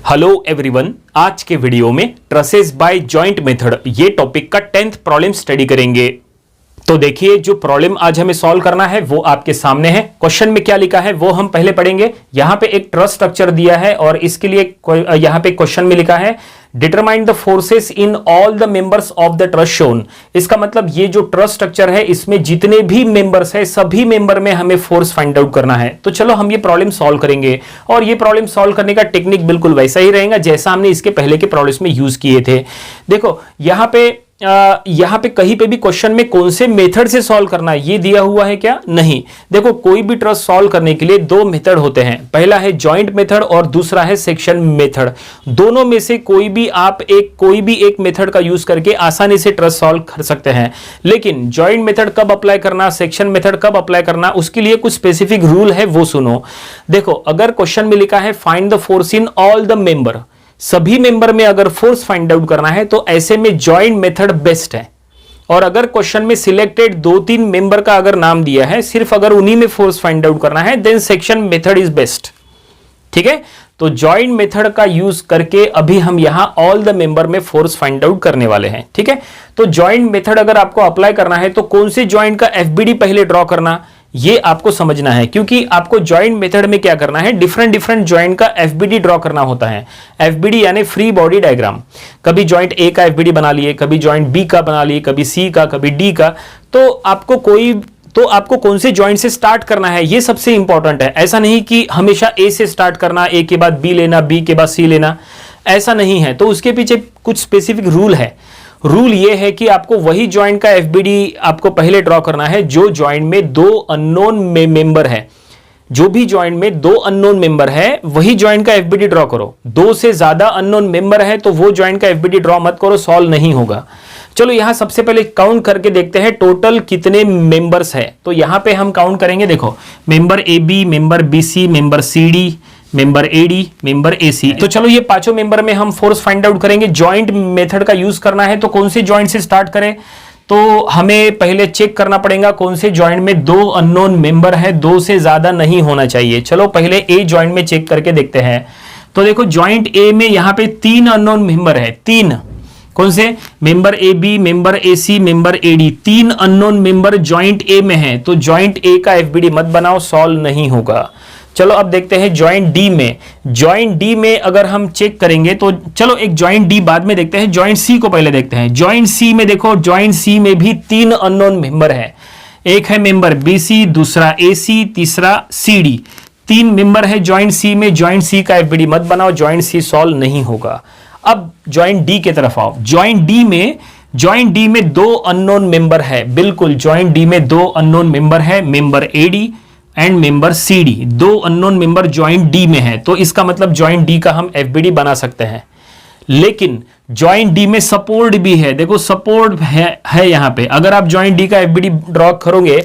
Hello everyone, आज के video में ट्रेसेस बाय जॉइंट मेथड ये टॉपिक का 10th प्रॉब्लम स्टडी करेंगे। तो देखिए, जो प्रॉब्लम आज हमें सॉल्व करना है वो आपके सामने है। क्वेश्चन में क्या लिखा है वो हम पहले पढ़ेंगे। यहां पे एक ट्रस स्ट्रक्चर दिया है और इसके लिए यहां पे क्वेश्चन में लिखा है determine the forces in all the members of the truss shown. इसका मतलब ये जो ट्रस स्ट्रक्चर है इसमें जितने भी मेंबर्स है सभी मेंबर में हमें फोर्स फाइंड आउट करना है। तो चलो हम ये प्रॉब्लम सॉल्व करेंगे और ये प्रॉब्लम सॉल्व करने का टेक्निक बिल्कुल वैसा ही रहेगा जैसा हमने इसके पहले के प्रॉब्लम्स में यूज किए थे। देखो यहां पे कहीं पे भी क्वेश्चन में कौन से मेथड से सॉल्व करना है ये दिया हुआ है क्या? नहीं। देखो, कोई भी ट्रस सॉल्व करने के लिए दो मेथड होते हैं, पहला है जॉइंट मेथड और दूसरा है सेक्शन मेथड। दोनों में से कोई भी एक मेथड का यूज करके आसानी से ट्रस सॉल्व कर सकते हैं। लेकिन जॉइंट मेथड कब अप्लाई करना, सेक्शन मेथड कब अप्लाई करना, उसके लिए कुछ स्पेसिफिक रूल है, वो सुनो। देखो, अगर क्वेश्चन में लिखा है find the force in all the member, सभी मेंबर में अगर फोर्स फाइंड आउट करना है तो ऐसे में जॉइंट मेथड बेस्ट है। और अगर क्वेश्चन में सिलेक्टेड 2-3 मेंबर का अगर नाम दिया है, सिर्फ अगर उन्हीं में फोर्स फाइंड आउट करना है, then section method is best. ठीक है, तो जॉइंट मेथड का यूज करके अभी हम यहां ऑल द मेंबर में फोर्स फाइंड आउट करने वाले हैं। ठीक है, तो जॉइंट मेथड अगर आपको अप्लाई करना है तो कौन से जॉइंट का एफबीडी पहले ड्रॉ करना ये आपको समझना है, क्योंकि आपको जॉइंट मेथड में क्या करना है, डिफरेंट जॉइंट का एफबीडी ड्रॉ करना होता है। एफबीडी यानी फ्री बॉडी डायग्राम। कभी जॉइंट ए का एफबीडी बना लिए, कभी जॉइंट बी का बना लिए, कभी सी का, कभी डी का। तो आपको कौन से जॉइंट से स्टार्ट करना है ये सबसे इंपॉर्टेंट है। ऐसा नहीं कि हमेशा ए से स्टार्ट करना, ए के बाद बी लेना, बी के बाद सी लेना, ऐसा नहीं है। तो उसके पीछे कुछ स्पेसिफिक रूल है। रूल ये है कि आपको वही जॉइंट का एफबीडी आपको पहले ड्रॉ करना है जो जॉइंट में दो अननोन मेंबर है। जो भी जॉइंट में दो अननोन मेंबर है वही जॉइंट का एफबीडी ड्रॉ करो। दो से ज्यादा अननोन मेंबर है तो वो जॉइंट का एफबीडी ड्रॉ मत करो, सॉल्व नहीं होगा। चलो यहां सबसे पहले काउंट करके देखते हैं टोटल कितने मेंबर्स है। तो यहां पे हम काउंट करेंगे। देखो, member A B, member B C, member C D, member AD, member AC. तो चलो ये पांचों मेंबर में हम फोर्स फाइंड आउट करेंगे। जॉइंट मेथड का यूज करना है तो कौन से जॉइंट से स्टार्ट करें, तो हमें पहले चेक करना पड़ेगा कौन से जॉइंट में दो अननोन मेंबर है, दो से ज्यादा नहीं होना चाहिए। चलो पहले ए जॉइंट में चेक करके देखते हैं। तो देखो, जॉइंट ए में यहां पे 3 अननोन मेंबर है। 3 कौन से? Member A B, member A C, member AD. 3 unknown member joint A में है तो जॉइंट ए का एफबीडी मत बनाओ, सॉल्व नहीं होगा। चलो अब देखते हैं जॉइंट डी में। जॉइंट डी में अगर हम चेक करेंगे तो चलो एक जॉइंट डी बाद में देखते हैं, जॉइंट सी को पहले देखते हैं। जॉइंट सी में देखो, जॉइंट सी में भी 3 अननोन मेंबर है। एक है मेंबर बी सी, दूसरा ए सी, तीसरा सी डी। 3 मेंबर है जॉइंट सी में। जॉइंट सी का एफबीडी मत बनाओ, जॉइंट सी सॉल्व नहीं होगा। अब जॉइंट डी की तरफ आओ। जॉइंट डी में 2 अननोन मेंबर है। बिल्कुल, जॉइंट डी में 2 अननोन मेंबर है, member AD and member C D. 2 unknown member joint D में है तो इसका मतलब जॉइंट डी का हम एफबीडी बना सकते हैं। लेकिन जॉइंट डी में सपोर्ट भी है। देखो, सपोर्ट है यहां पे। अगर आप जॉइंट डी का एफबीडी ड्रॉ करोगे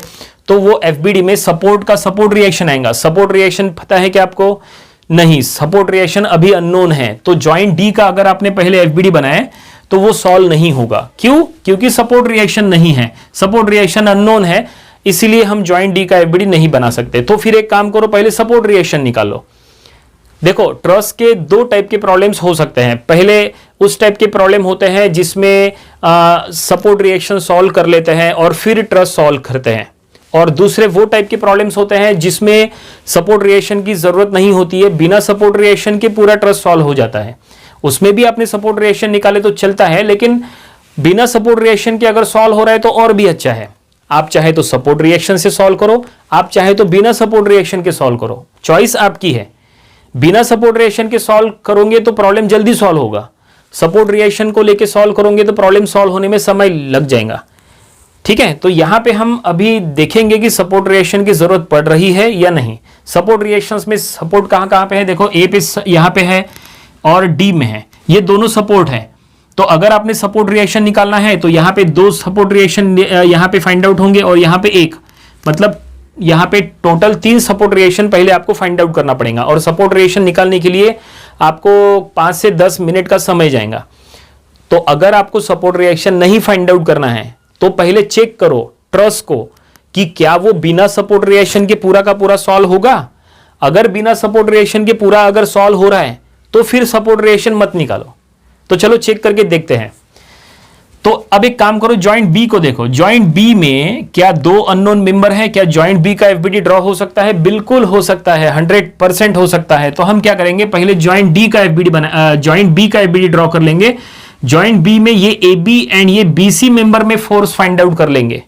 तो वो एफबीडी में सपोर्ट का सपोर्ट रिएक्शन आएगा। सपोर्ट रिएक्शन पता है क्या आपको? नहीं, सपोर्ट रिएक्शन अभी अननोन है। तो जॉइंट डी का अगर आपने पहले एफबीडी बनाया तो वो सॉल्व नहीं होगा। क्यों? क्योंकि सपोर्ट रिएक्शन नहीं है, सपोर्ट रिएक्शन अननोन है, इसीलिए हम जॉइंट डी का एफबीडी नहीं बना सकते। तो फिर एक काम करो, पहले सपोर्ट रिएक्शन निकालो। देखो, ट्रस के 2 टाइप के प्रॉब्लम्स हो सकते हैं। पहले उस टाइप के प्रॉब्लम होते हैं जिसमें सपोर्ट रिएक्शन सॉल्व कर लेते हैं और फिर ट्रस सॉल्व करते हैं, और दूसरे वो टाइप के प्रॉब्लम्स होते हैं जिसमें सपोर्ट रिएक्शन की जरूरत नहीं होती है, बिना सपोर्ट रिएक्शन के पूरा ट्रस सॉल्व हो जाता है। उसमें भी आपने सपोर्ट रिएक्शन निकाले तो चलता है, लेकिन बिना सपोर्ट रिएक्शन के अगर सॉल्व हो रहा है तो और भी अच्छा है। आप चाहे तो सपोर्ट रिएक्शन से सॉल्व करो, आप चाहे तो बिना सपोर्ट रिएक्शन के सॉल्व करो, चॉइस आपकी है। बिना सपोर्ट रिएक्शन के सॉल्व करोगे तो प्रॉब्लम जल्दी सॉल्व होगा, सपोर्ट रिएक्शन को लेके सॉल्व करोगे तो प्रॉब्लम सॉल्व होने में समय लग जाएगा। ठीक है, तो यहां पे हम अभी देखेंगे कि सपोर्ट रिएक्शन की जरूरत पड़ रही है या नहीं। सपोर्ट रिएक्शंस में सपोर्ट कहां पे है? देखो, ए पे यहां पे है और डी में है, ये दोनों सपोर्ट है। तो अगर आपने सपोर्ट रिएक्शन निकालना है तो यहां पे 2 सपोर्ट रिएक्शन यहां पे फाइंड आउट होंगे और यहां पे 1, मतलब यहां पे टोटल 3 सपोर्ट रिएक्शन पहले आपको फाइंड आउट करना पड़ेगा। और सपोर्ट रिएक्शन निकालने के लिए आपको 5 से 10 मिनट का समय जाएगा। तो अगर आपको सपोर्ट रिएक्शन नहीं फाइंड आउट करना है तो पहले चेक करो ट्रस को कि क्या वो बिना सपोर्ट रिएक्शन के पूरा का पूरा सॉल्व होगा। अगर बिना सपोर्ट रिएक्शन के पूरा अगर सॉल्व हो रहा है तो फिर सपोर्ट रिएक्शन मत निकालो। तो चलो चेक करके देखते हैं। तो अब एक काम करो, जॉइंट बी को देखो। जॉइंट बी में क्या 2 अननोन मेंबर है? क्या जॉइंट बी का एफबीडी ड्रॉ हो सकता है? बिल्कुल हो सकता है, 100% हो सकता है। तो हम क्या करेंगे, पहले जॉइंट डी का एफबीडी जॉइंट बी का एफबीडी ड्रॉ कर लेंगे। जॉइंट बी में ये ए बी एंड ये बीसी मेंबर में फोर्स फाइंड आउट कर लेंगे।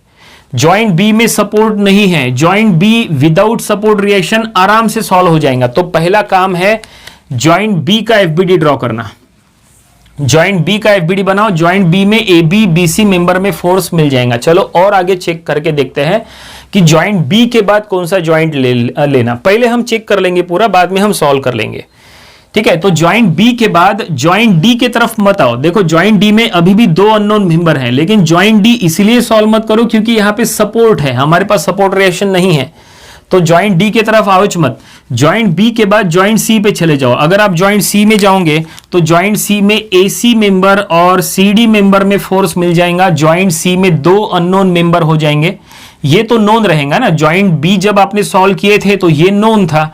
जॉइंट बी में सपोर्ट नहीं है, joint B without support reaction आराम से सॉल्व हो जाएगा। तो पहला काम है जॉइंट बी का एफबीडी ड्रॉ करना। जॉइंट बी का एफबीडी बनाओ। जॉइंट बी में ए बी बीसी मेंबर में फोर्स मिल जाएगा। चलो और आगे चेक करके देखते हैं कि जॉइंट बी के बाद कौन सा जॉइंट लेना। पहले हम चेक कर लेंगे पूरा, बाद में हम सॉल्व कर लेंगे, ठीक है। तो जॉइंट बी के बाद जॉइंट डी के तरफ मत आओ। देखो जॉइंट डी में अभी भी 2 अननोन मेंबर हैं, लेकिन जॉइंट डी इसलिए सॉल्व मत करो क्योंकि यहां पे सपोर्ट है, हमारे पास सपोर्ट रिएक्शन नहीं है। तो जॉइंट डी के तरफ आओ मत। जॉइंट बी के बाद जॉइंट सी पे चले जाओ। अगर आप जॉइंट सी में जाओगे तो जॉइंट सी में एसी मेंबर और सीडी मेंबर में फोर्स मिल जाएगा। जॉइंट सी में 2 अननोन मेंबर हो जाएंगे। ये तो नोन रहेगा ना, जॉइंट बी जब आपने सॉल्व किए थे तो ये नोन था,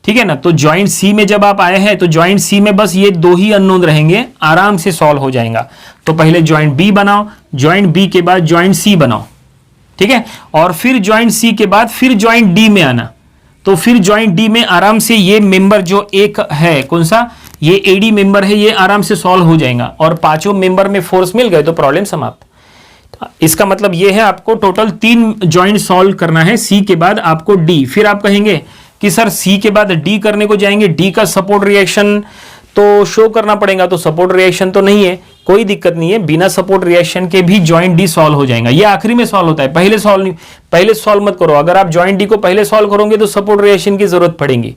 ठीक है ना। तो जॉइंट सी में जब आप आए हैं तो जॉइंट सी में बस ये 2 ही अननोन रहेंगे, आराम से सॉल्व हो जाएगा। तो पहले जॉइंट बी बनाओ, जॉइंट बी के बाद जॉइंट सी बनाओ, ठीक है। और फिर जॉइंट सी के बाद फिर जॉइंट डी में आना। तो फिर जॉइंट डी में आराम से ये मेंबर जो एक है, कौन सा, ये एडी मेंबर है, ये आराम से सॉल्व हो जाएगा। और 5 मेंबर में फोर्स मिल गए तो प्रॉब्लम समाप्त। इसका मतलब ये है आपको टोटल 3 जॉइंट सॉल्व करना है, सी के बाद आपको डी। फिर आप कहेंगे कि सर सी के बाद डी करने को जाएंगे, डी का सपोर्ट रिएक्शन तो शो करना पड़ेगा। तो सपोर्ट रिएक्शन तो नहीं है, कोई दिक्कत नहीं है, बिना सपोर्ट रिएक्शन के भी जॉइंट डी सॉल्व हो जाएगा। ये आखिरी में सॉल्व होता है, पहले सॉल्व मत करो। अगर आप जॉइंट डी को पहले सॉल्व करोगे तो सपोर्ट रिएक्शन की जरूरत पड़ेगी।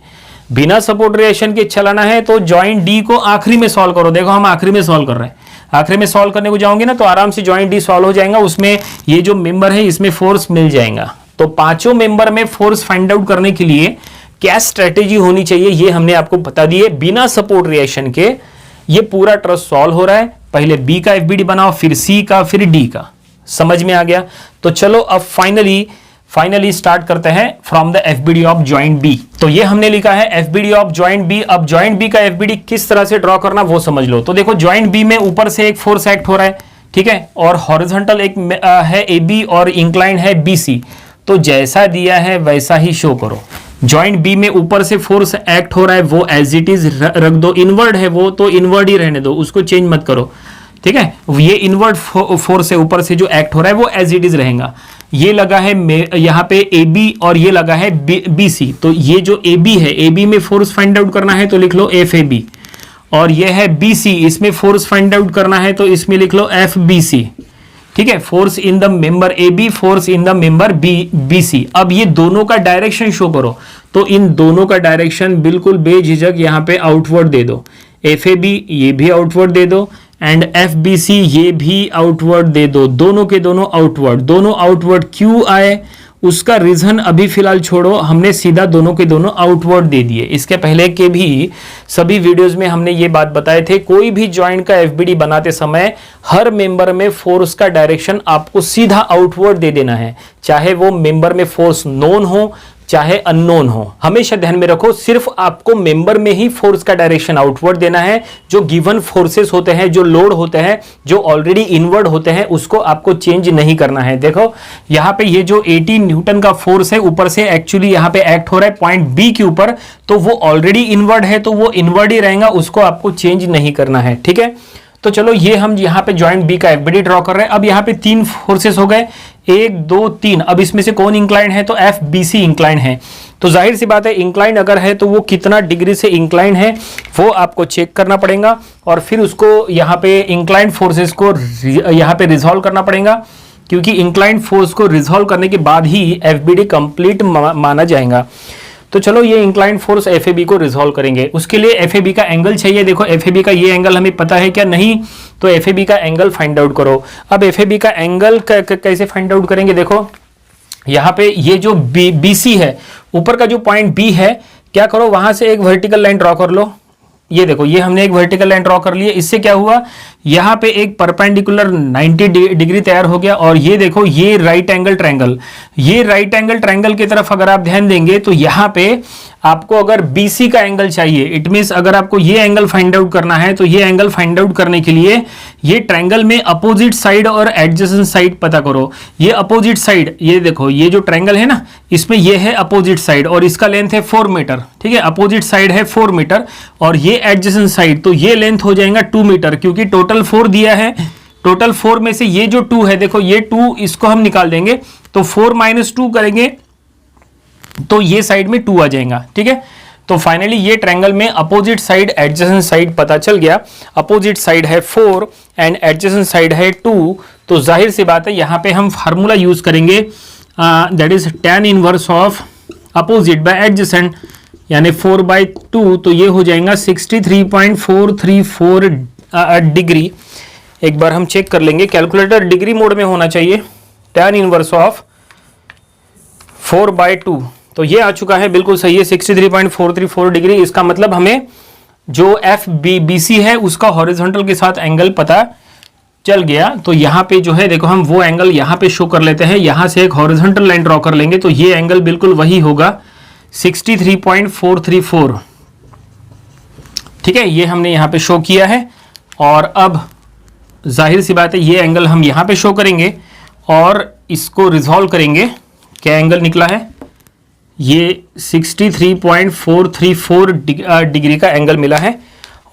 बिना सपोर्ट रिएक्शन के चलाना है तो जॉइंट डी को आखिरी में सॉल्व करो। देखो हम आखिरी में सॉल्व कर रहे हैं, आखिरी में सॉल्व करने को जाओगे ना तो आराम से जॉइंट डी सॉल्व हो जाएगा। उसमें ये जो मेंबर है इसमें फोर्स मिल जाएगा। तो 5 मेंबर में फोर्स फाइंड आउट करने के लिए क्या स्ट्रेटेजी होनी चाहिए ये हमने आपको बता दी है। बिना सपोर्ट रिएक्शन के ये पूरा ट्रस सॉल्व हो रहा है। पहले बी का एफबीडी बनाओ, फिर सी का, फिर डी का। समझ में आ गया? तो चलो अब फाइनली स्टार्ट करते हैं from the FBD of joint B. तो ये हमने लिखा है एफबीडी ऑफ जॉइंट बी। अब जॉइंट बी का एफबीडी किस तरह से ड्रॉ करना वो समझ लो। तो देखो जॉइंट बी में ऊपर से एक फोर्स एक्ट हो रहा है, ठीक है, और हॉरिजॉन्टल एक है ए बी और इंक्लाइन है बी सी। तो जैसा दिया है वैसा ही शो करो। जॉइंट बी में ऊपर से फोर्स एक्ट हो रहा है, वो एज इट इज रख दो। इनवर्ड है वो तो इनवर्ड ही रहने दो, उसको चेंज मत करो, ठीक है। ये इनवर्ड फोर्स है ऊपर से जो एक्ट हो रहा है वो एज इट इज रहेगा। ये लगा है यहाँ पे ए बी और ये लगा है बी सी। तो ये जो ए बी है, ए बी में फोर्स फाइंड आउट करना है तो लिख लो एफ ए बी। और ये है बी सी, इसमें फोर्स फाइंड आउट करना है तो इसमें लिख लो एफ बी सी, ठीक है। Force in the member A B, force in the member B C. अब ये दोनों का डायरेक्शन शो करो। तो इन दोनों का डायरेक्शन बिल्कुल बेझिझक यहाँ पे आउटवर्ड दे दो। एफ ए बी ये भी आउटवर्ड दे दो एंड एफ बी सी ये भी आउटवर्ड दे दो। दोनों के दोनों आउटवर्ड। दोनों आउटवर्ड क्यों आए उसका रीजन अभी फिलहाल छोड़ो, हमने सीधा दोनों के दोनों आउटवर्ड दे दिए। इसके पहले के भी सभी वीडियोस में हमने ये बात बताए थे, कोई भी जॉइंट का एफबीडी बनाते समय हर मेंबर में फोर्स का डायरेक्शन आपको सीधा आउटवर्ड दे देना है, चाहे वो मेंबर में फोर्स नोन हो चाहे अननोन हो। हमेशा ध्यान में रखो सिर्फ आपको मेंबर में ही फोर्स का डायरेक्शन आउटवर्ड देना है। जो गिवन फोर्सेस होते हैं, जो लोड होते हैं, जो ऑलरेडी इनवर्ड होते हैं, उसको आपको चेंज नहीं करना है। देखो यहाँ पे ये जो 80 न्यूटन का फोर्स है ऊपर से एक्चुअली यहाँ पे एक्ट हो रहा है पॉइंट बी के ऊपर, तो वो ऑलरेडी इनवर्ड है तो वो इनवर्ड ही रहेगा, उसको आपको चेंज नहीं करना है, ठीक है। तो चलो ये हम यहाँ पे जॉइंट बी का एफबीडी ड्रॉ कर रहे हैं। अब यहाँ पे 3 फोर्सेस हो गए, 1 2 3। अब इसमें से कौन इंक्लाइन है तो एफ बी सी इंक्लाइन है। तो जाहिर सी बात है इंक्लाइन अगर है तो वो कितना डिग्री से इंक्लाइन है वो आपको चेक करना पड़ेगा और फिर उसको यहाँ पे इंक्लाइन फोर्सेस को यहाँ पे रिजॉल्व करना पड़ेगा, क्योंकि इंक्लाइन फोर्स को रिजॉल्व करने के बाद ही एफबीडी कंप्लीट माना जाएगा। तो चलो ये इंक्लाइन फोर्स एफएबी को रिजॉल्व करेंगे। उसके लिए एफएबी का एंगल चाहिए। देखो एफएबी का ये एंगल हमें पता है क्या? नहीं। तो एफएबी का एंगल फाइंड आउट करो। अब एफएबी का एंगल कैसे फाइंड आउट करेंगे? देखो यहाँ पे ये जो बीसी है, ऊपर का जो पॉइंट बी है, क्या करो वहां से एक वर्टिकल लाइन ड्रॉ कर लो। ये देखो, ये हमने एक वर्टिकल लाइन ड्रॉ कर ली है। इससे क्या हुआ, यहाँ पे एक परपेंडिकुलर 90 डिग्री तैयार हो गया। और ये देखो, ये राइट एंगल ट्रायंगल, ये राइट एंगल ट्रायंगल की तरफ अगर आप ध्यान देंगे तो यहाँ पे आपको अगर BC का एंगल चाहिए, इट मींस अगर आपको ये एंगल फाइंड आउट करना है तो ये एंगल फाइंड आउट करने के लिए ये ट्रायंगल में अपोजिट साइड और एडजेसेंट साइड पता करो। ये अपोजिट साइड, ये देखो, ये जो ट्रायंगल है ना, इसमें ये है अपोजिट साइड और इसका लेंथ है 4 मीटर, ठीक है। अपोजिट साइड है 4 मीटर और ये एडजेसेंट साइड, तो ये लेंथ हो जाएगा 2 मीटर, क्योंकि टोटल 4 दिया है। टोटल 4 में से ये जो 2 है, देखो ये 2, इसको हम निकाल देंगे तो 4 - 2 करेंगे तो ये साइड में 2 आ जाएगा, ठीक है। तो फाइनली ये ट्रायंगल में अपोजिट साइड एडजेसेंट साइड पता चल गया। अपोजिट साइड है 4 एंड एडजेसेंट साइड है 2, तो जाहिर सी बात है यहाँ पे हम फार्मूला यूज करेंगे, that is tan inverse of opposite by adjacent, यानी 4/2, तो ये हो जाएगा 63.434 डिग्री। एक बार हम चेक कर लेंगे, कैलकुलेटर डिग्री मोड में होना चाहिए। tan इनवर्स ऑफ 4/2, तो ये आ चुका है, बिल्कुल सही है, 63.434 डिग्री। इसका मतलब हमें जो FBC है उसका हॉरिजॉन्टल के साथ एंगल पता चल गया। तो यहाँ पे जो है देखो, हम वो एंगल यहाँ पे शो कर लेते हैं। यहाँ से एक हॉरिजॉन्टल लाइन ड्रॉ कर लेंगे तो ये एंगल बिल्कुल वही होगा, 63.434, ठीक है। ये हमने यहाँ पे शो किया है। और अब जाहिर सी बात है ये एंगल हम यहाँ पे शो करेंगे और इसको रिजॉल्व करेंगे। क्या एंगल निकला है, ये 63.434 डिग्री का एंगल मिला है।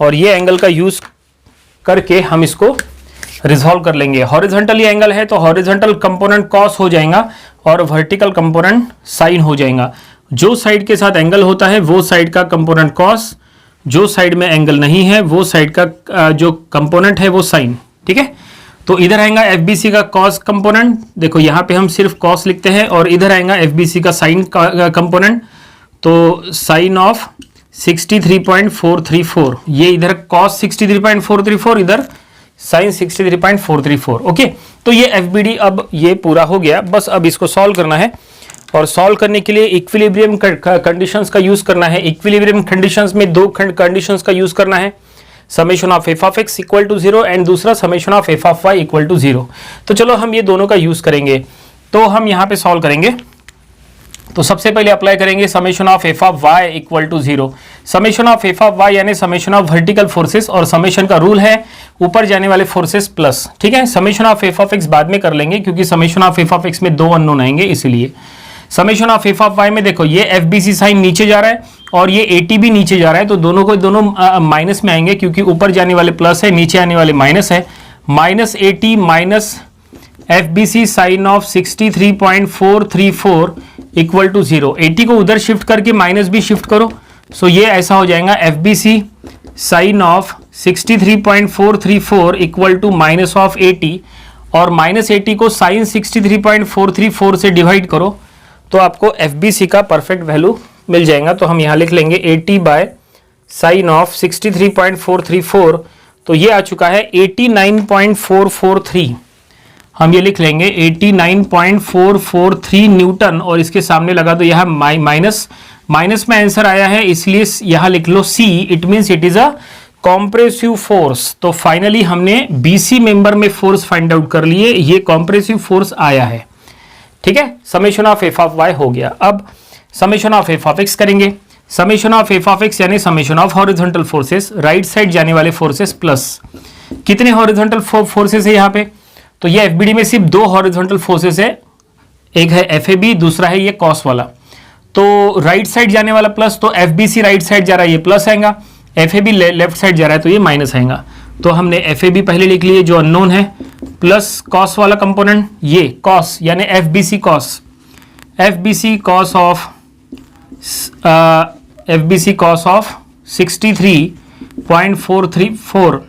और ये एंगल का यूज करके हम इसको रिजॉल्व कर लेंगे। हॉरिजॉन्टल ये एंगल है तो हॉरिजॉन्टल कंपोनेंट कॉस हो जाएगा और वर्टिकल कंपोनेंट साइन हो जाएगा। जो साइड के साथ एंगल होता है वो साइड का कंपोनेंट कॉस, जो साइड में एंगल नहीं है वो साइड का जो कंपोनेंट है वो साइन, ठीक है। तो इधर आएगा FBC का कॉस कंपोनेंट, देखो यहाँ पे हम सिर्फ कॉस लिखते हैं, और इधर आएगा FBC का साइन कंपोनेंट, तो साइन ऑफ 63.434, ये इधर कॉस 63.434, इधर साइन 63.434, ओके। तो ये FBD अब ये पूरा हो गया। बस अब इसको सॉल्व करना है और सॉल्व करने के लिए इक्विलिब्रियम कंडीशंस का यूज करना है। इक्विलिब्रियम कंडीशंस में दो कंडीशंस का यूज करना है, summation of f of x equal to 0 and दूसरा summation of f of y equal to 0। तो चलो हम ये दोनों का यूज करेंगे। तो हम यहाँ पे सॉल्व करेंगे, तो सबसे पहले अप्लाई करेंगे summation of f of y equal to 0। Summation of f of y यानी समेशन ऑफ वर्टिकल फोर्सेस, और समेशन का रूल है ऊपर जाने वाले फोर्सेस प्लस, ठीक है। Summation of f of x बाद में कर लेंगे क्योंकि summation of f of x में 2 अननोन आएंगे, इसलिए summation of f of y में देखो ये FBC साइन नीचे जा रहा है और ये AT भी नीचे जा रहा है, तो दोनों माइनस में आएंगे क्योंकि ऊपर जाने वाले प्लस है, नीचे आने वाले माइनस है। -AT minus FBC sine of 63.434 equal to 0। 80 को उधर शिफ्ट करके माइनस भी शिफ्ट करो, सो ये ऐसा हो जाएगा FBC sine of 63.434 equal to minus of 80, और -80 को साइन 63.434 से डिवाइड करो तो आपको FBC का परफेक्ट वैल्यू मिल जाएगा। तो हम यहाँ लिख लेंगे 80 बाय साइन ऑफ 63.434, तो ये आ चुका है 89.443। हम ये लिख लेंगे 89.443 न्यूटन, और इसके सामने लगा तो यहाँ माइनस में आंसर आया है, इसलिए यहाँ लिख लो C, it means it is a compressive force. तो फाइनली हमने BC मेंबर में फोर्स फाइंड आउट कर लिए, ये कॉम्प्रेसिव फोर्स आया है, ठीक है। Summation of f of y हो गया। अब summation of f of x करेंगे। Summation of f of x यानी summation of horizontal forces, right side जाने वाले फोर्सेस प्लस कितने हॉरिजॉन्टल फोर्सेस है यहाँ पे, तो ये FBD में सिर्फ 2 हॉरिजॉन्टल फोर्सेस है, एक है FAB, दूसरा है ये कॉस वाला। तो राइट साइड जाने वाला प्लस, तो FBC राइट साइड जा रहा है ये प्लस आएगा, FAB लेफ्ट साइड जा रहा है तो ये माइनस आएगा। तो हमने FAB पहले लिख लिए जो अननोन है, प्लस कॉस वाला कंपोनेंट ये कॉस यानी FBC cos of 63.434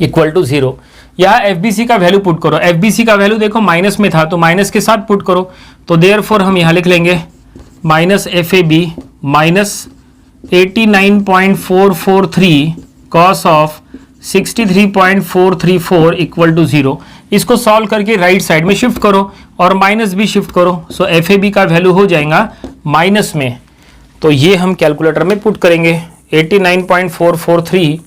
equal to 0। यहाँ FBC का वैल्यू पुट करो, FBC का वैल्यू देखो माइनस में था तो माइनस के साथ पुट करो, तो देयरफॉर हम यहाँ लिख लेंगे minus FAB minus 89.443 cos of 63.434 equal to 0। इसको सॉल्व करके राइट साइड में शिफ्ट करो और माइनस भी शिफ्ट करो, सो FAB का वैल्यू हो जाएगा माइनस में। तो ये हम कैलकुलेटर में पुट करेंगे, 89.443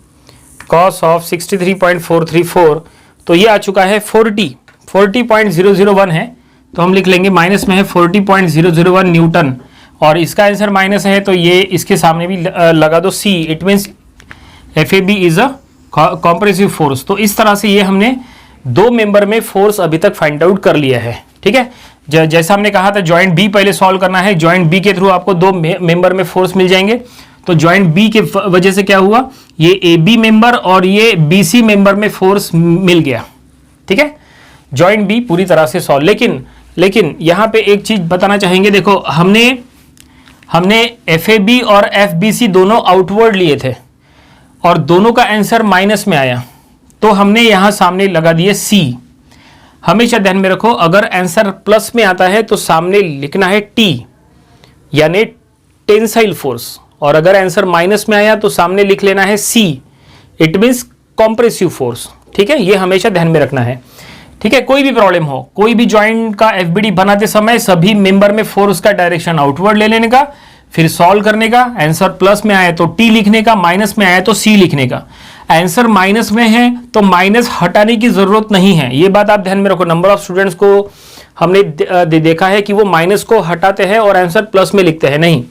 cos ऑफ 63.434, तो ये आ चुका है 40.001 है, तो हम लिख लेंगे माइनस में है 40.001 न्यूटन, और इसका आंसर माइनस है तो ये इसके सामने भी लगा दो C, it means FAB is a compressive force. तो इस तरह से ये हमने दो मेंबर में फोर्स अभी तक फाइंड आउट कर लिया है। ठीक है, जैसा हमने कहा था जॉइंट बी पहले सॉल्व करना है, जॉइंट बी के थ्रू आपको दो मेंबर में फोर्स मिल जाएंगे। तो जॉइंट बी के वजह से क्या हुआ, ये AB मेंबर और ये BC मेंबर में फोर्स मिल गया। ठीक है, जॉइंट बी पूरी तरह से सॉल्व। लेकिन यहां पे एक चीज बताना चाहेंगे, देखो हमने FAB और FBC दोनों आउटवर्ड लिए थे और दोनों का आंसर माइनस में आया, तो हमने यहां सामने लगा दिए C। हमेशा ध्यान में रखो, अगर आंसर प्लस में आता है तो सामने लिखना है T यानी टेंसाइल फोर्स, और अगर आंसर माइनस में आया तो सामने लिख लेना है C, it means compressive force. ठीक है, ये हमेशा ध्यान में रखना है। ठीक है, कोई भी प्रॉब्लम हो, कोई भी जॉइंट का FBD बनाते समय सभी मेंबर में फोर्स का डायरेक्शन आउटवर्ड ले लेने का, फिर सॉल्व करने का, आंसर प्लस में आया तो T लिखने का, माइनस में आया तो C लिखने का। आंसर माइनस में है तो माइनस हटाने की जरूरत नहीं है, ये बात आप ध्यान में रखो। नंबर ऑफ स्टूडेंट्स को हमने देखा है कि वो माइनस को हटाते हैं और आंसर प्लस में लिखते हैं। नहीं,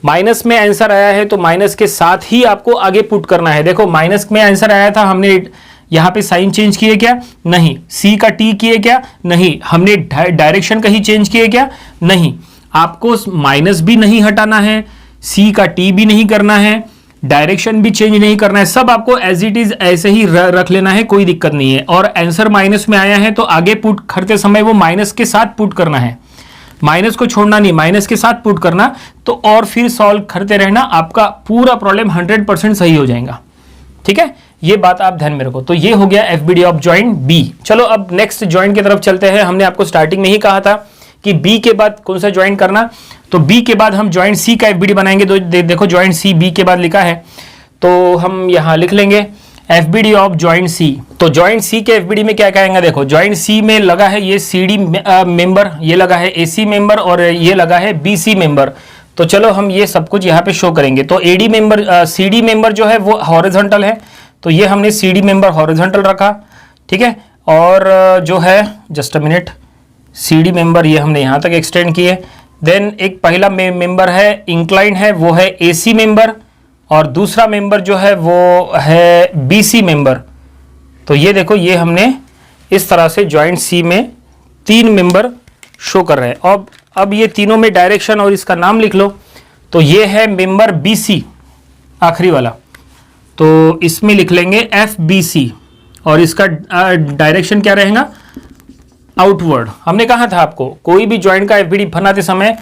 माइनस में आंसर आया है तो माइनस के साथ ही आपको आगे पुट करना है। देखो माइनस में आंसर आया था, हमने यहां पे साइन चेंज किए क्या? नहीं। C का T किए क्या? नहीं। हमने डायरेक्शन कहीं चेंज किए क्या? नहीं। आपको माइनस भी नहीं हटाना है, C का T भी नहीं करना है, डायरेक्शन भी चेंज नहीं करना है, सब आपको एज इट इज ऐसे ही रख लेना है, कोई दिक्कत नहीं है। और आंसर माइनस में आया है तो आगे पुट करते समय वो माइनस के साथ पुट करना है, माइनस को छोड़ना नहीं, माइनस के साथ पुट करना, तो और फिर सॉल्व करते रहना, आपका पूरा प्रॉब्लम 100% सही हो जाएगा। ठीक है, ये बात आप ध्यान में रखो। तो ये हो गया FBD ऑफ जॉइंट B। चलो अब नेक्स्ट जॉइंट की तरफ चलते हैं। हमने आपको स्टार्टिंग में ही कहा था कि B के बाद कौन सा जॉइंट करना, तो B के बाद हम जॉइंट C का FBD बनाएंगे। तो देखो जॉइंट C B के बाद लिखा है, तो हम यहां लिख लेंगे FBD ऑफ जॉइंट C। तो जॉइंट C के FBD में क्या कहेंगे, देखो जॉइंट C में लगा है ये CD मेंबर, ये लगा है AC मेंबर और ये लगा है BC मेंबर। तो चलो हम ये सब कुछ यहाँ पे शो करेंगे। तो AD मेंबर CD मेंबर जो है वो हॉरिजॉन्टल है, तो ये हमने CD मेंबर हॉरिजॉन्टल रखा। ठीक है, और जो है just a minute, CD member ये हमने यहाँ तक एक्सटेंड किए। देन एक पहला मेंबर है इंक्लाइन है, वो है AC मेंबर, और दूसरा मेंबर जो है वो है BC मेंबर। तो ये देखो, ये हमने इस तरह से जॉइंट C में 3 मेंबर शो कर रहे हैं। अब ये तीनों में डायरेक्शन और इसका नाम लिख लो। तो ये है मेंबर BC आखिरी वाला, तो इसमें लिख लेंगे FBC, और इसका डायरेक्शन क्या रहेगा, आउटवर्ड। हमने कहा था आपको कोई भी जॉइंट का FBD बनाते समय,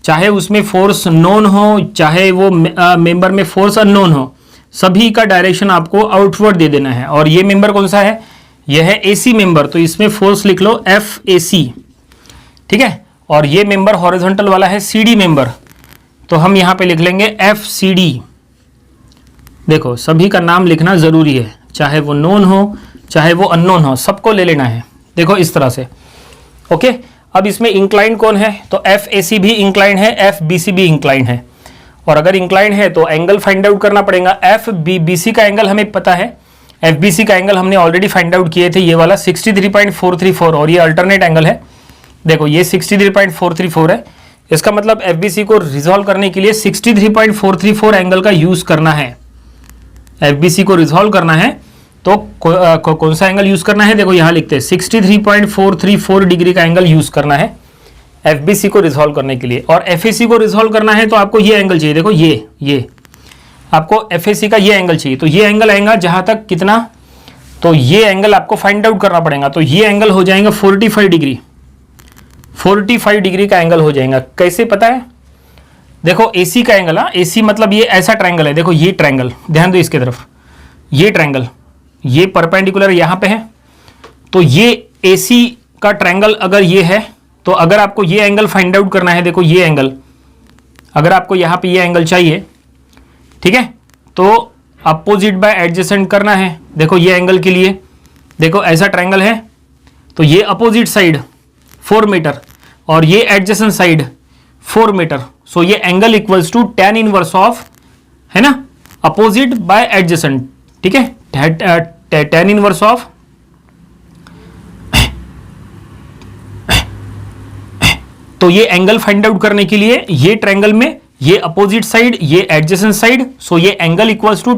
चाहे उसमें फोर्स नोन हो, चाहे वो मेंबर में फोर्स अननोन हो, सभी का डायरेक्शन आपको आउटवर्ड दे देना है। और ये मेंबर कौन सा है, ये है AC मेंबर, तो इसमें फोर्स लिख लो FAC। ठीक है, और ये मेंबर हॉरिजॉन्टल वाला है CD मेंबर, तो हम यहां पे लिख लेंगे FCD। देखो सभी का नाम लिखना जरूरी है, चाहे वो नोन हो चाहे वो अननोन हो, सबको ले लेना है। देखो इस तरह से। ओके, अब इसमें इंक्लाइन कौन है, तो FAC भी इंक्लाइन है, FBC भी इंक्लाइन है। और अगर इंक्लाइन है तो एंगल फाइंड आउट करना पड़ेगा। FBC का एंगल हमें पता है, FBC का एंगल हमने ऑलरेडी फाइंड आउट किए थे, ये वाला 63.434, और ये अल्टरनेट एंगल है। देखो ये 63.434 है, इसका मतलब FBC को रिजॉल्व करने के लिए 63.434 एंगल का यूज करना है। FBC को रिजॉल्व करना है तो कौन सा एंगल यूज करना है, देखो यहां लिखते हैं 63.434 डिग्री का एंगल यूज करना है FBC को रिजॉल्व करने के लिए। और FAC को रिजॉल्व करना है तो आपको ये एंगल चाहिए, देखो ये आपको FAC का ये एंगल चाहिए। तो ये एंगल आएगा जहां तक कितना, तो ये एंगल आपको फाइंड आउट करना पड़ेगा। तो ये एंगल हो जाएगा 45 डिग्री, 45 डिग्री का एंगल हो जाएगा। कैसे पता है, देखो AC का एंगल, AC मतलब ये ऐसा ट्रायंगल है, देखो ये ट्रायंगल, ध्यान दो इसके तरफ, ये ट्रायंगल, ये परपेंडिकुलर यहां पे है, तो ये AC का ट्रायंगल अगर ये है, तो अगर आपको ये एंगल फाइंड आउट करना है, देखो ये एंगल, अगर आपको यहां पे ये एंगल चाहिए, ठीक है, तो अपोजिट बाय एडजेसेंट करना है। देखो ये एंगल के लिए, देखो ऐसा ट्रायंगल है, तो ये अपोजिट साइड 4 मीटर और ये एडजेसेंट साइड 4 मीटर, सो ये angle equals to tan inverse of, है ना, अपोजिट बाय एडजेसेंट, ठीक है, tan इनवर्स ऑफ तो ये एंगल फाइंड आउट करने के लिए ये ट्रायंगल में ये अपोजिट साइड ये एडजेसेंट साइड, सो ये angle equals to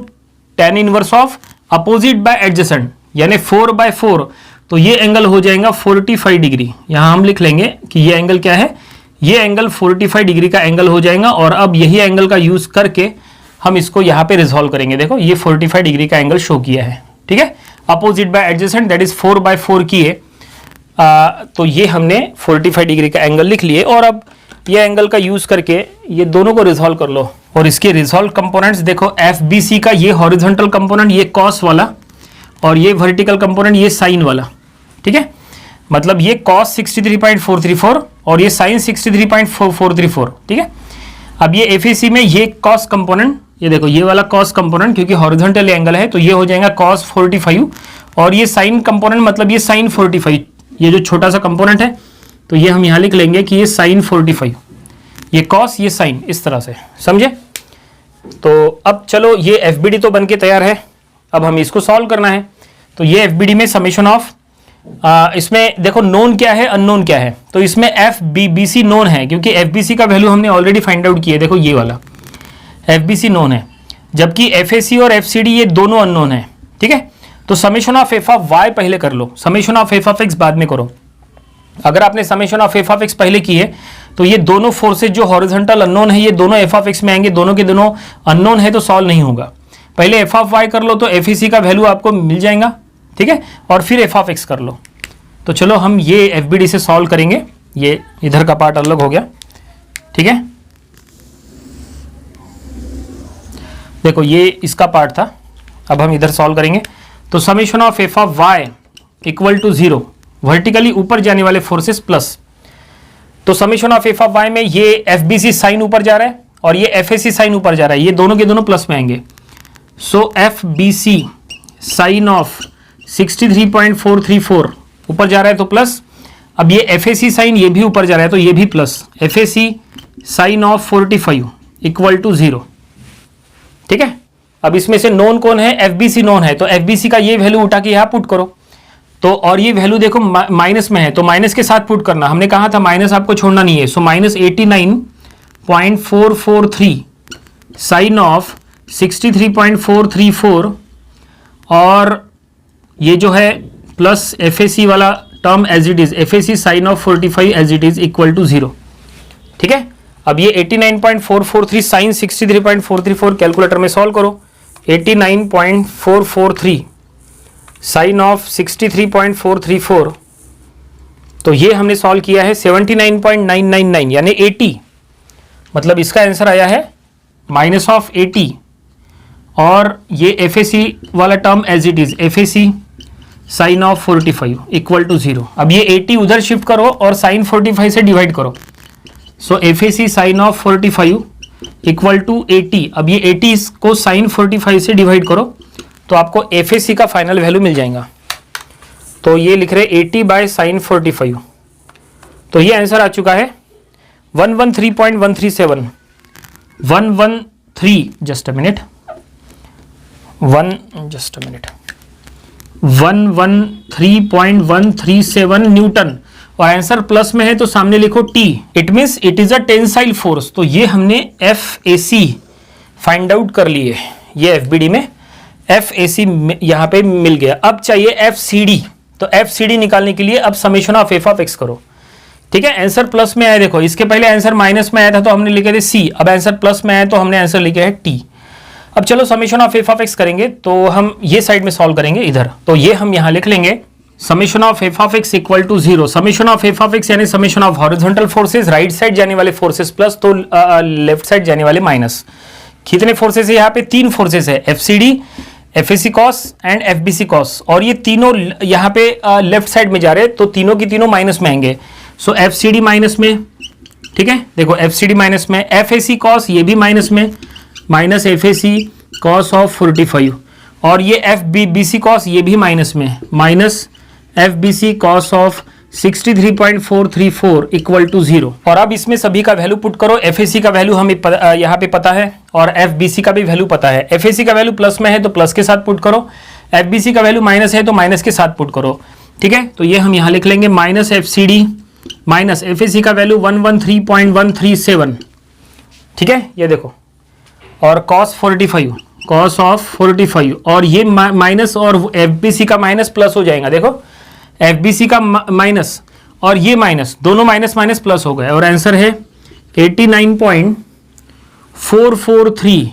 tan inverse of opposite by adjacent यानी 4/4, तो ये एंगल हो जाएगा 45 डिग्री। यहां हम लिख लेंगे कि ये एंगल क्या है, ये एंगल 45 डिग्री का एंगल हो जाएगा। और अब यही एंगल का यूज करके हम इसको यहां पे रिजॉल्व करेंगे। देखो ये 45 डिग्री का एंगल शो किया है, ठीक है, opposite by adjacent that is 4/4 किए, तो ये हमने 45 डिग्री का एंगल लिख लिए। और अब ये एंगल का यूज करके ये दोनों को रिजॉल्व कर लो। और इसके रिजॉल्व कंपोनेंट्स देखो, FBC का ये हॉरिजॉन्टल कंपोनेंट ये कॉस वाला और ये वर्टिकल कंपोनेंट ये साइन वाला, ठीक है, मतलब ये कॉस 63.434 और ये साइन 63.434, ठीक है। अब ये FAC में ये कॉस कंपोनेंट, ये देखो ये वाला कॉस कंपोनेंट क्योंकि हॉरिजॉन्टल एंगल है तो ये हो जाएगा कॉस 45 और ये साइन कंपोनेंट मतलब ये साइन 45, ये जो छोटा सा कंपोनेंट है तो ये हम यहां लिख लेंगे कि ये साइन 45, ये कॉस ये साइन, इस तरह से, समझे। तो अब चलो ये FBD तो बनके तैयार है, अब हम इसको सॉल्व करना है। तो ये FBD में समेशन ऑफ इसमें देखो नोन क्या है अननोन क्या है, तो इसमें FBC नोन है क्योंकि FBC का वैल्यू हमने ऑलरेडी फाइंड आउट किया है। देखो ये वाला FBC नोन है जबकि FAC और FCD ये दोनों अननोन है, ठीक है। तो summation of f of y पहले कर लो, summation of f of x बाद में करो। अगर आपने summation of f of x पहले की है तो ये दोनों फोर्सेज जो हॉरिजॉन्टल अननोन है ये दोनों f ऑफ x में आएंगे, दोनों के दोनों अननोन है तो सॉल्व नहीं होगा। पहले f ऑफ y कर लो तो FAC का वैल्यू आपको मिल जाएगा, ठीक है, और फिर f ऑफ x कर लो। तो चलो हम ये FBD से सॉल्व करेंगे, ये इधर का पार्ट अलग हो गया, ठीक है। देखो ये इसका पार्ट था, अब हम इधर सॉल्व करेंगे। तो summation of f of y equal to 0, vertically ऊपर जाने वाले फोर्सेस प्लस, तो summation of f of y में ये FBC साइन ऊपर जा रहा है और ये FAC साइन ऊपर जा रहा है, ये दोनों के दोनों प्लस में आएंगे। सो FBC साइन ऑफ 63.434 ऊपर जा रहा है तो प्लस, अब ये FAC साइन ये भी ऊपर जा रहा है तो ये भी plus, FAC sine of 45 equal to 0, ठीक है। अब इसमें से नोन कौन है, FBC नोन है, तो FBC का ये वैल्यू उठा के यहां पुट करो। तो और ये वैल्यू देखो माइनस में है तो माइनस के साथ पुट करना, हमने कहा था माइनस आपको छोड़ना नहीं है। सो माइनस 89.443 साइन ऑफ 63.434 और ये जो है प्लस FAC वाला term as it is, FAC sine of 45 as it is equal to 0, ठीक है। अब ये 89.443 साइन 63.434 कैलकुलेटर में सॉल्व करो। 89.443 साइन ऑफ 63.434, तो ये हमने सॉल्व किया है 79.999 यानी 80, मतलब इसका आंसर आया है माइनस ऑफ 80 और ये FAC वाला term as it is, FAC sine of 45 equal to 0। अब ये 80 उधर शिफ्ट करो और साइन 45 से डिवाइड करो। So FAC sine of 45 equal to 80, अब ये 80 को साइन 45 से डिवाइड करो तो आपको FAC का फाइनल वैल्यू मिल जाएगा। तो ये लिख रहे 80 बाय साइन 45, तो ये आंसर आ चुका है 113.137, 113 जस्ट अ मिनट 113.137 न्यूटन, और आंसर प्लस में है तो सामने लिखो T, it means it is a tensile force. तो ये हमने FAC फाइंड आउट कर लिए, ये FBD में FAC यहां पे मिल गया। अब चाहिए FCD, तो FCD निकालने के लिए अब summation of f of x करो, ठीक है। आंसर प्लस में आया, देखो इसके पहले आंसर माइनस में आया था तो हमने लिखे थे C, अब आंसर प्लस में आया तो हमने आंसर लिखा है T। अब चलो summation of f of x करेंगे तो हम ये साइड में सॉल्व करेंगे इधर, तो ये हम यहां लिख लेंगे summation of f of x equal to 0। Summation of f of x यानी summation of horizontal forces, right side जाने वाले फोर्सेस प्लस तो लेफ्ट साइड जाने वाले माइनस। कितने फोर्सेस है यहाँ पे, 3 फोर्सेस है, FCD, FAC cos and FBC cos, और ये तीनों यहाँ पे लेफ्ट साइड में जा रहे हैं तो तीनों की तीनों माइनस में आएंगे। सो FCD माइनस में, ठीक है, देखो FCD माइनस में, FAC कॉस ये भी माइनस में, माइनस FAC कॉस ऑफ 45, और ये FBC कॉस ये भी माइनस में, minus FBC cos of 63.434 equal to 0। और अब इसमें सभी का वैल्यू पुट करो। FAC का वैल्यू हमें यहाँ पे पता है और FBC का भी वैल्यू पता है। FAC का वैल्यू प्लस में है तो प्लस के साथ पुट करो, FBC का वैल्यू माइनस है तो माइनस के साथ पुट करो। ठीक है, तो ये हम यहाँ लिख लेंगे माइनस FCD माइनस FAC का वैल्यू 113.137। ठीक है, ये देखो, और cos 45 cos ऑफ 45 और ये माइनस और FBC का माइनस प्लस हो जाएगा। देखो FBC का माइनस और ये माइनस, दोनों माइनस माइनस प्लस हो गए और आंसर है 89.443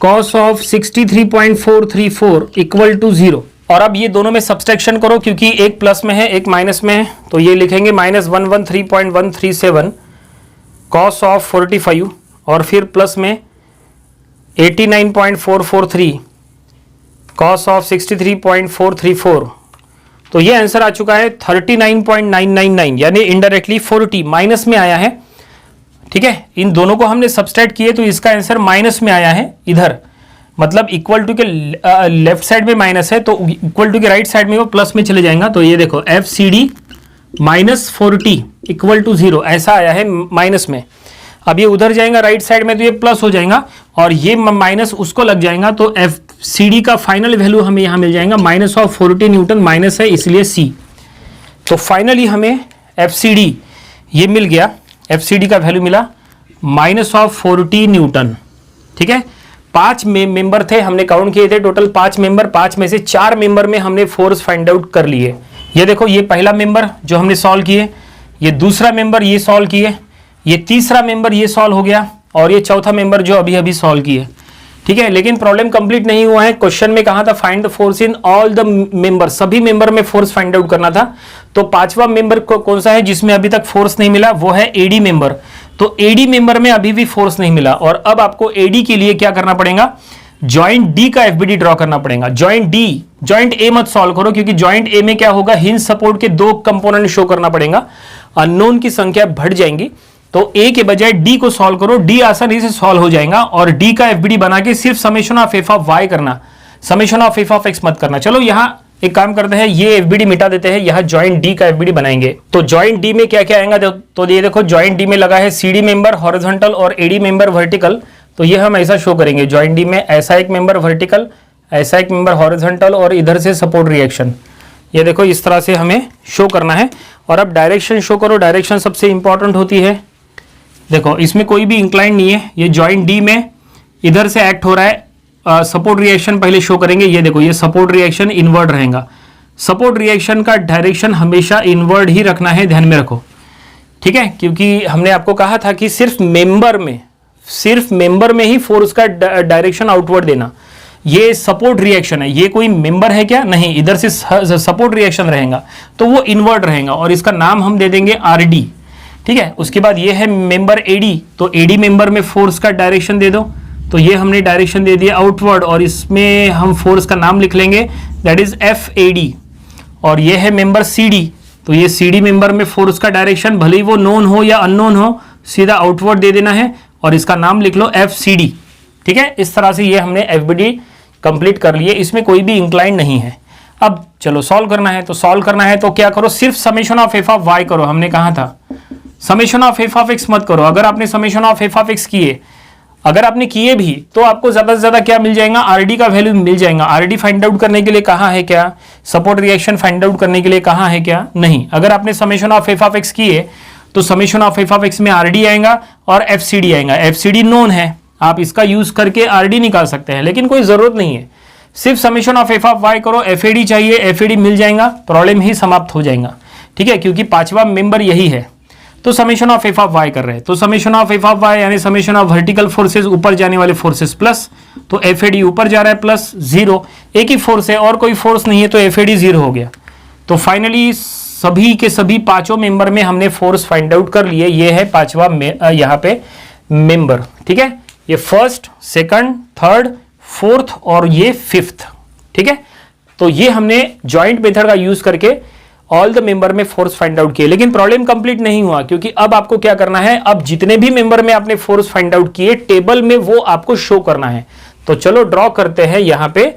cos ऑफ 63.434 इक्वल टू 0। और अब ये दोनों में सब्सट्रैक्शन करो क्योंकि एक प्लस में है एक माइनस में है, तो ये लिखेंगे माइनस 113.137 cos ऑफ 45 और फिर प्लस में 89.443 cos ऑफ 63.434। तो ये आंसर आ चुका है 39.999, यानी इनडायरेक्टली 40 माइनस में आया है। ठीक है, इन दोनों को हमने सब्सट्रैक्ट किए तो इसका आंसर माइनस में आया है इधर, मतलब इक्वल टू के लेफ्ट साइड में माइनस है तो इक्वल टू के राइट साइड में वो प्लस में चले जाएगा। तो ये देखो FCD माइनस 40 इक्वल टू 0 ऐसा आया है माइनस में। अब ये उधर जाएगा राइट साइड में तो ये प्लस हो जाएगा और ये माइनस उसको लग जाएगा, तो FCD का फाइनल वैल्यू हमें यहाँ मिल जाएगा माइनस ऑफ 40 न्यूटन, माइनस है इसलिए C। तो फाइनली हमें FCD ये मिल गया, FCD का वैल्यू मिला माइनस ऑफ 40 न्यूटन। ठीक है, 5 मेंबर थे, हमने काउंट किए थे टोटल 5 मेंबर, 5 में से 4 मेंबर में हमने फोर्स फाइंड आउट कर लिए। ये देखो, ये पहला मेंबर जो हमने सॉल्व किए, ये दूसरा मेंबर ये सॉल्व किए, ये तीसरा मेंबर ये सॉल्व हो गया और ये चौथा मेंबर जो अभी अभी सॉल्व किए। ठीक है, लेकिन प्रॉब्लम कंप्लीट नहीं हुआ है। क्वेश्चन में कहा था find the force in all the member, सभी मेंबर में फोर्स फाइंड आउट करना था। तो 5वां मेंबर कौन सा है जिसमें अभी तक फोर्स नहीं मिला, वो है AD मेंबर। तो AD मेंबर में अभी भी फोर्स नहीं मिला और अब आपको AD के लिए क्या करना पड़ेगा, जॉइंट D का FBD ड्रॉ करना पड़ेगा। जॉइंट D, जॉइंट A मत सॉल्व करो क्योंकि जॉइंट A में क्या होगा, हिंज सपोर्ट के 2 कंपोनेंट शो करना पड़ेगा, अननोन की संख्या बढ़ जाएंगी। तो A के बजाय D को सॉल्व करो, D आसानी से सॉल्व हो जाएगा और D का FBD बना के सिर्फ summation of f of y करना, summation of f of x मत करना। चलो यहाँ एक काम करते हैं, ये FBD मिटा देते हैं, यहाँ जॉइंट D का FBD बनाएंगे। तो जॉइंट D में क्या क्या आएगा, तो ये देखो जॉइंट D में लगा है CD मेंबर हॉरिजॉन्टल और AD मेंबर वर्टिकल। तो ये हम ऐसा शो करेंगे, जॉइंट D में ऐसा एक मेंबर वर्टिकल, ऐसा एक मेंबर हॉरिजॉन्टल और इधर से सपोर्ट रिएक्शन। ये देखो इस तरह से हमें शो करना है। और अब डायरेक्शन शो करो, डायरेक्शन सबसे इंपॉर्टेंट होती है। देखो इसमें कोई भी इंक्लाइन नहीं है, ये जॉइंट D में इधर से एक्ट हो रहा है, सपोर्ट रिएक्शन पहले शो करेंगे। ये देखो ये सपोर्ट रिएक्शन इनवर्ड रहेगा, सपोर्ट रिएक्शन का डायरेक्शन हमेशा इनवर्ड ही रखना है, ध्यान में रखो। ठीक है, क्योंकि हमने आपको कहा था कि सिर्फ मेंबर में ही फोर्स का डायरेक्शन आउटवर्ड देना। ये सपोर्ट रिएक्शन है, ये कोई मेंबर है क्या, नहीं, इधर से सपोर्ट रिएक्शन रहेगा तो वो इनवर्ड रहेगा और इसका नाम हम दे देंगे RD। ठीक है, उसके बाद ये है मेंबर AD, तो AD मेंबर में फोर्स का डायरेक्शन दे दो। तो ये हमने डायरेक्शन दे दिया आउटवर्ड और इसमें हम फोर्स का नाम लिख लेंगे, दैट इज FAD। और ये है मेंबर CD, तो ये CD मेंबर में फोर्स का डायरेक्शन भले ही वो नोन हो या अननोन हो, सीधा आउटवर्ड दे देना है और इसका नाम लिख लो FCD। ठीक है, इस तरह से ये हमने FBD कंप्लीट कर लिए, इसमें कोई भी इंक्लाइन नहीं है। अब चलो सॉल्व करना है, तो सॉल्व करना है तो क्या करो, सिर्फ summation of f of y करो। हमने कहा था summation of f of x मत करो। अगर आपने summation of f of x किए, अगर आपने किए भी तो आपको ज्यादा से ज्यादा क्या मिल जाएगा, RD का वैल्यू मिल जाएगा। RD फाइंड आउट करने के लिए कहा है क्या, सपोर्ट रिएक्शन फाइंड आउट करने के लिए कहा है क्या, नहीं। अगर आपने summation of f of x किए तो summation of f of x में RD आएगा और FCD आएगा। FCD नोन है, आप इसका यूज करके RD निकाल सकते हैं, लेकिन कोई जरूरत नहीं है। सिर्फ summation of f of y करो, FAD चाहिए, FAD मिल जाएगा, प्रॉब्लम ही समाप्त हो जाएगा। ठीक है, क्योंकि 5वां मेंबर यही है। तो summation of f of y कर रहे हैं, तो summation of f of y यानी समेशन ऑफ वर्टिकल फोर्सेस, ऊपर जाने वाले फोर्सेस प्लस, तो FAD ऊपर जा रहा है प्लस 0, एक ही फोर्स है और कोई फोर्स नहीं है तो FAD 0 हो गया। तो फाइनली सभी के सभी 5 मेंबर में हमने फोर्स फाइंड आउट कर लिए। ये है 5वां यहाँ पे मेंबर। ठीक है, ये फर्स्ट, सेकंड, थर्ड, फोर्थ और ये 5th। ठीक है, तो ये हमने जॉइंट मेथड का यूज करके ऑल द मेंबर में फोर्स फाइंड आउट किए, लेकिन प्रॉब्लम कंप्लीट नहीं हुआ क्योंकि अब आपको क्या करना है, अब जितने भी मेंबर में आपने फोर्स फाइंड आउट किए टेबल में वो आपको शो करना है। तो चलो ड्रॉ करते हैं यहाँ पे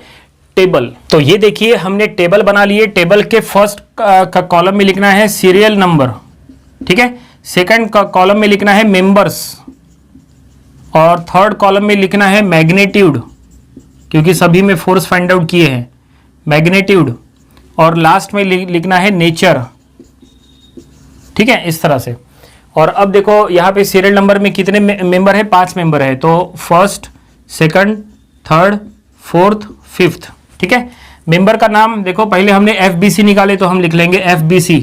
टेबल। तो ये देखिए हमने टेबल बना लिए। टेबल के फर्स्ट का कॉलम में लिखना है सीरियल नंबर, ठीक है। सेकंड का कॉलम में लिखना है मेंबर्स और थर्ड कॉलम में लिखना है मैग्नीट्यूड, क्योंकि सभी में फोर्स फाइंड आउट किए हैं, मैग्नीट्यूड। और लास्ट में लिखना है नेचर, ठीक है, इस तरह से। और अब देखो यहाँ पे सीरियल नंबर में कितने मेंबर है, 5 मेंबर है। तो first, second, third, fourth, fifth, ठीक है। मेंबर का नाम देखो, पहले हमने FBC निकाले तो हम लिख लेंगे FBC,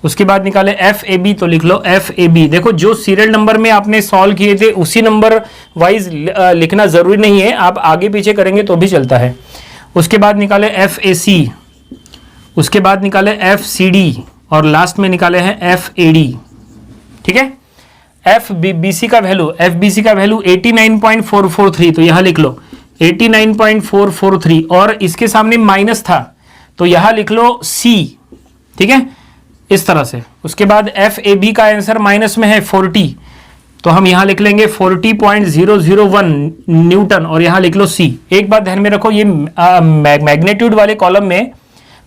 उसके बाद निकाले FAB तो लिख लो FAB। देखो जो सीरियल नंबर में आपने सॉल्व किए थे उसी नंबर वाइज लिखना जरूरी नहीं है, आप आगे पीछे करेंगे तो भी चलता है। उसके बाद निकाले FAC, उसके बाद निकाले FCD और लास्ट में निकाले हैं FAD, ठीक है। FBC का वैल्यू 89.443, तो यहां लिख लो 89.443 और इसके सामने माइनस था तो यहां लिख लो C, ठीक है, इस तरह से। उसके बाद FAB का आंसर माइनस में है 40, तो हम यहां लिख लेंगे 40.001 न्यूटन और यहां लिख लो C। एक बात ध्यान में रखो, ये मैग्नीट्यूड वाले कॉलम में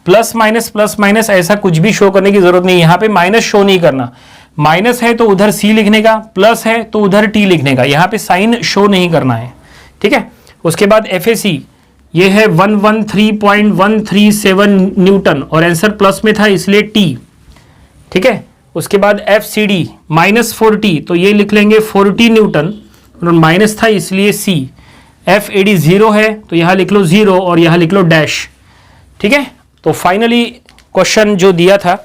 प्लस माइनस ऐसा कुछ भी शो करने की जरूरत नहीं, यहां पे माइनस शो नहीं करना। माइनस है तो उधर C लिखने का, प्लस है तो उधर T लिखने का, यहां पे साइन शो नहीं करना है, ठीक है। उसके बाद FAC ये है 113.137 न्यूटन और आंसर प्लस में था इसलिए T, ठीक है। उसके बाद FCD -40 तो ये लिख लेंगे 40 न्यूटन और माइनस था इसलिए C। FAD 0 है तो यहां लिख लो 0 और यहां लिख लो डैश, ठीक है। तो फाइनली क्वेश्चन जो दिया था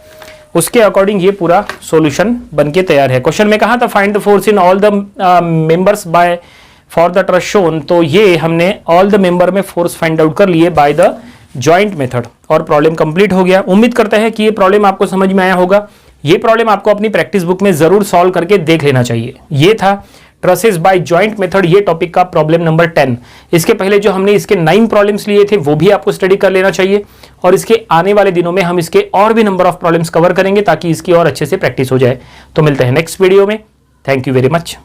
उसके अकॉर्डिंग ये पूरा सॉल्यूशन बनके तैयार है। क्वेश्चन में कहा था find the force in all the members by for the truss shown, तो ये हमने ऑल द मेंबर में फोर्स फाइंड आउट कर लिए बाय द जॉइंट मेथड और प्रॉब्लम कंप्लीट हो गया। उम्मीद करते हैं कि ये प्रॉब्लम आपको समझ में आया होगा। ये प्रॉब्लम आपको अपनी प्रैक्टिस बुक में जरूर सॉल्व करके देख लेना चाहिए। ये था ट्रसेस बाय जॉइंट मेथड, ये टॉपिक का प्रॉब्लम नंबर 10। इसके पहले जो हमने इसके 9 प्रॉब्लम्स लिए थे वो भी आपको स्टडी कर लेना चाहिए और इसके आने वाले दिनों में हम इसके और भी नंबर ऑफ प्रॉब्लम्स कवर करेंगे ताकि इसकी और अच्छे से प्रैक्टिस हो जाए। तो मिलते हैं नेक्स्ट वीडियो में। Thank you very much.